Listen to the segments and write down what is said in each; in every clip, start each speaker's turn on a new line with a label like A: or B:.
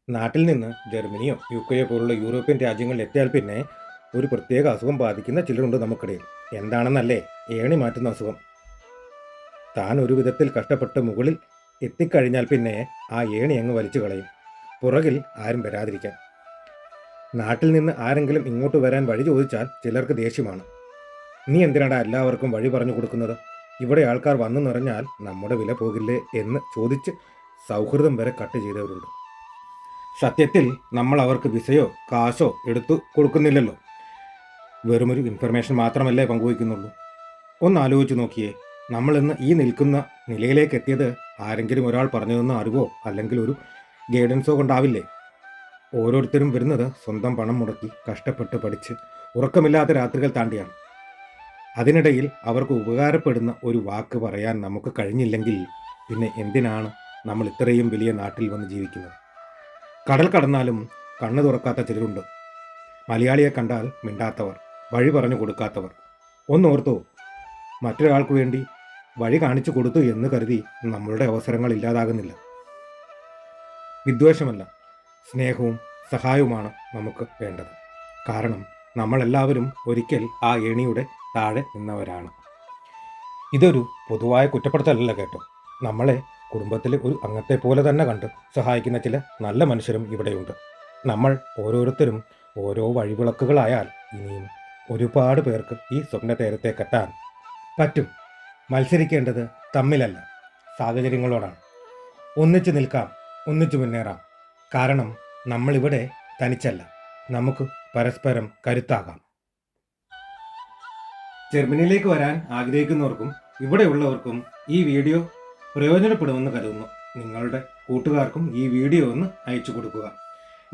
A: നാട്ടിൽ നിന്ന് ജർമ്മനിയോ യുകെയോ പോലുള്ള യൂറോപ്യൻ രാജ്യങ്ങളിൽ എത്തിയാൽ പിന്നെ ഒരു പ്രത്യേക അസുഖം ബാധിക്കുന്ന ചിലരുണ്ട് നമുക്കിടയിൽ. എന്താണെന്നല്ലേ? ഏണി മാറ്റുന്ന അസുഖം. താൻ ഒരു വിധത്തിൽ കഷ്ടപ്പെട്ട് മുകളിൽ എത്തിക്കഴിഞ്ഞാൽ പിന്നെ ആ ഏണി അങ്ങ് വലിച്ചു കളയും, പുറകിൽ ആരും വരാതിരിക്കാൻ. നാട്ടിൽ നിന്ന് ആരെങ്കിലും ഇങ്ങോട്ട് വരാൻ വഴി ചോദിച്ചാൽ ചിലർക്ക് ദേഷ്യമാണ്. നീ എന്തിനാടാ എല്ലാവർക്കും വഴി പറഞ്ഞു കൊടുക്കുന്നത്? ഇവിടെ ആൾക്കാർ വന്നു നിറഞ്ഞാൽ നമ്മുടെ വില പോകില്ലേ എന്ന് ചോദിച്ച് സൗഹൃദം വരെ കട്ട് ചെയ്തവരുണ്ട്. സത്യത്തിൽ നമ്മൾ അവർക്ക് വിസയോ കാശോ എടുത്തു കൊടുക്കുന്നില്ലല്ലോ, വെറുമൊരു ഇൻഫർമേഷൻ മാത്രമല്ലേ പങ്കുവയ്ക്കുന്നുള്ളൂ. ഒന്ന് ആലോചിച്ച് നോക്കിയേ, നമ്മളിന്ന് ഈ നിൽക്കുന്ന നിലയിലേക്ക് എത്തിയത് ആരെങ്കിലും ഒരാൾ പറഞ്ഞു തന്ന അറിവോ അല്ലെങ്കിൽ ഒരു ഗൈഡൻസോ കൊണ്ടാവില്ലേ? ഓരോരുത്തരും വരുന്നത് സ്വന്തം പണം മുടക്കി കഷ്ടപ്പെട്ട് പഠിച്ച് ഉറക്കമില്ലാത്ത രാത്രികൾ താണ്ടിയാണ്. അതിനിടയിൽ അവർക്ക് ഉപകാരപ്പെടുന്ന ഒരു വാക്ക് പറയാൻ നമുക്ക് കഴിഞ്ഞില്ലെങ്കിൽ പിന്നെ എന്തിനാണ് നമ്മൾ ഇത്രയും വലിയ നാട്ടിൽ വന്ന് ജീവിക്കുന്നത്? കടൽ കടന്നാലും കണ്ണു തുറക്കാത്ത ചിലരുണ്ട്. മലയാളിയെ കണ്ടാൽ മിണ്ടാത്തവർ, വഴി പറഞ്ഞു കൊടുക്കാത്തവർ. ഒന്നോർത്തോ, മറ്റൊരാൾക്ക് വേണ്ടി വഴി കാണിച്ചു കൊടുത്തു എന്ന് കരുതി നമ്മളുടെ അവസരങ്ങൾ ഇല്ലാതാകുന്നില്ല. വിദ്വേഷമല്ല, സ്നേഹവും സഹായവുമാണ് നമുക്ക് വേണ്ടത്. കാരണം നമ്മളെല്ലാവരും ഒരിക്കൽ ആ ഏണിയുടെ താഴെ നിന്നവരാണ്. ഇതൊരു പൊതുവായ കുറ്റപ്പെടുത്തലല്ല കേട്ടോ. നമ്മളെ കുടുംബത്തിലെ ഒരു അംഗത്തെ പോലെ തന്നെ കണ്ട് സഹായിക്കുന്ന ചില നല്ല മനുഷ്യരും ഇവിടെയുണ്ട്. നമ്മൾ ഓരോരുത്തരും ഓരോ വഴിവിളക്കുകളായാൽ ഇനിയും ഒരുപാട് പേർക്ക് ഈ സ്വപ്നതേരത്തേക്കെത്താൻ പറ്റും. മത്സരിക്കേണ്ടത് തമ്മിലല്ല, സാഹചര്യങ്ങളോടാണ്. ഒന്നിച്ചു നിൽക്കാം, ഒന്നിച്ചു മുന്നേറാം. കാരണം നമ്മളിവിടെ തനിച്ചല്ല, നമുക്ക് പരസ്പരം കരുത്താകാം. ജർമ്മനിയിലേക്ക് വരാൻ ആഗ്രഹിക്കുന്നവർക്കും ഇവിടെയുള്ളവർക്കും ഈ വീഡിയോ പ്രയോജനപ്പെടുമെന്ന് കരുതുന്നു. നിങ്ങളുടെ കൂട്ടുകാർക്കും ഈ വീഡിയോ ഒന്ന് അയച്ചു കൊടുക്കുക.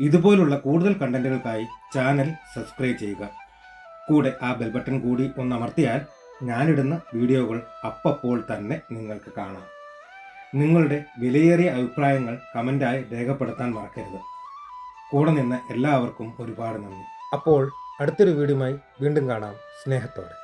A: ഇതുപോലുള്ള കൂടുതൽ കണ്ടന്റുകൾക്കായി ചാനൽ സബ്സ്ക്രൈബ് ചെയ്യുക. കൂടെ ആ ബെൽ ബട്ടൺ കൂടി ഒന്ന് അമർത്തിയാൽ ഞാനിടുന്ന വീഡിയോകൾ അപ്പോൾ തന്നെ നിങ്ങൾക്ക് കാണാം. നിങ്ങളുടെ വിലയേറിയ അഭിപ്രായങ്ങൾ കമൻ്റായി രേഖപ്പെടുത്താൻ മറക്കരുത്. കൂടെ നിന്ന് എല്ലാവർക്കും ഒരുപാട് നന്ദി. അപ്പോൾ അടുത്തൊരു വീഡിയോയുമായി വീണ്ടും കാണാം. സ്നേഹത്തോടെ.